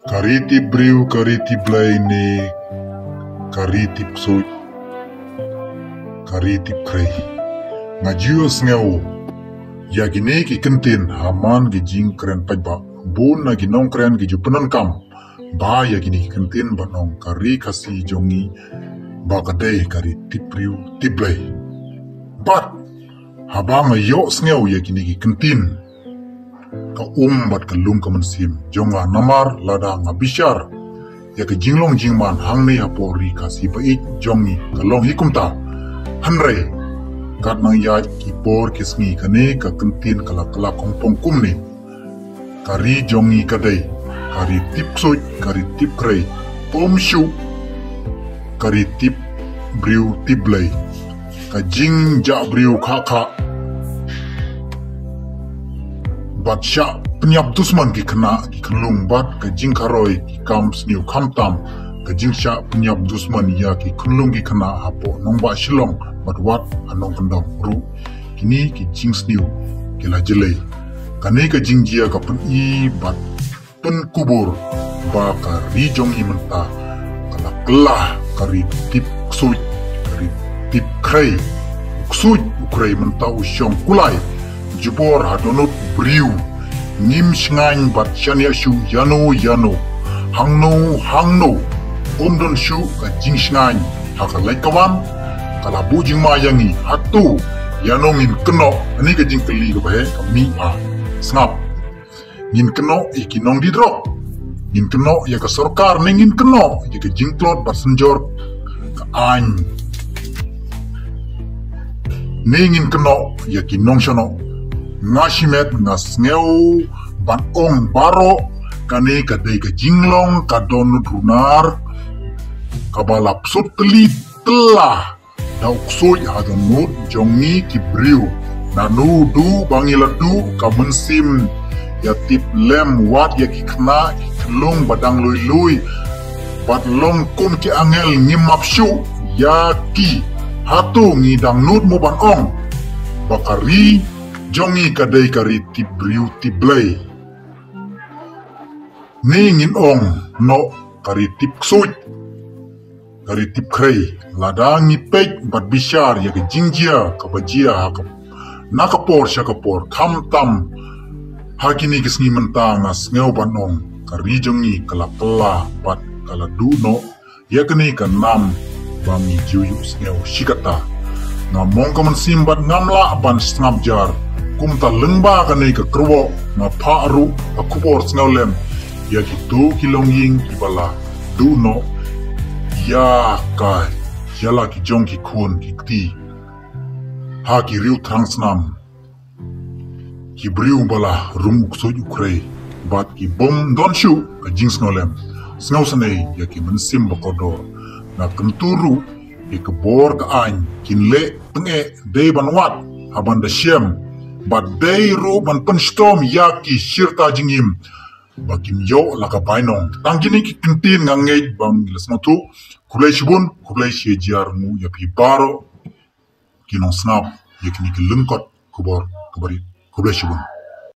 Kariti briu kariti blaine, kariti psoi, kariti prei. Ngajios ngeu, ya gini ki kentin haman ki jing keren pajba, bun na ginong keren ki jupenan kam, ba ya gini ki kentin ba nong kari kasi jongi, ba kadai kari tipriu tiblai. Bat, habang ayo ngeu ya gini ki kentin, ka bat ka lung ka mensim jonga namar lada nga bishar ya ka jinglong jingman hang ni hapori kasi bait jongi ka long hikumta hanre kat nang ya ki por kisngi kane ka kentin kala kala kongpong kumni kari jongi kadai kari tip soj kari tip krei pomshu kari tip briu tiblai ka jing ja briu kha bat sya penyap dusman ki kena ki kelung bat ka jing karoi ki kam sniu kam tam ka jing sya penyap dusman ya ki kelung ki kena hapo nong ba shilong bat wat anong kendong ru kini ki jing sniu ki la jelei kane ka jing jia ka pen i bat pen kubur ba ka ri jong i menta kala kelah kari tip ksui kari tip krei ksui ukrei menta usyong kulai jubor hadonot briu nim shngain bat shania shu yano hangno omdon shu ka jing shngain haka laikawan kala bujing mayangi hatu yano ngin keno ani ka jing keli ka bahe ka mi a snap ngin keno ikinong didrok ngin keno ya ka sarkar ngin keno ya ka jing klot bat senjor ka an ngin keno ya kinong shono ngashimet ngasngeu ban ong baro kane kadai ka jinglong kadon runar kabalap sut telit telah da uksoi hadon nut jongi kibriu nanu du bangiladu ka mensim ya tip lem wat ya kikna kelung badang lui bat long kum ki angel ngimap shu ya ki hatu ngidang nut mo ban ong bakari jongi kadai kari tibriu tiblai ningin ong no kari tip ksut kari tip krei ladangi pek bat bishar ya ke jingjia ka bajia ka nakapor syakapor kam tam hakini kisngi mentang as ngeu banong kari jongi kala kala bat kala duno ya kini ka nam bangi juyu ngeu shikata ngamong ka mensimbat ngamla ban snap jar kumta lengba kanai ka kerwo nga paru akupor sngaulem ya gitu kilong ying kibala duno ya ka yala ki jong ki kun ki kti ha ki riu transnam ki briu bala rum ukso ukrei bat ki bom don shu ka jing sngaulem sngausane ya ki mensim bakodor na kenturu ki kebor ka an kinle penge de banwat haban da shem badai ru ban penstom yaki shirta jingim bakim yo laka bainong tangkini ki kentin ngangej bang gilas matu kulai shibun kulai shejiar mu ya pi baro kinong snap yakini ki lengkot kubor kubari kulai shibun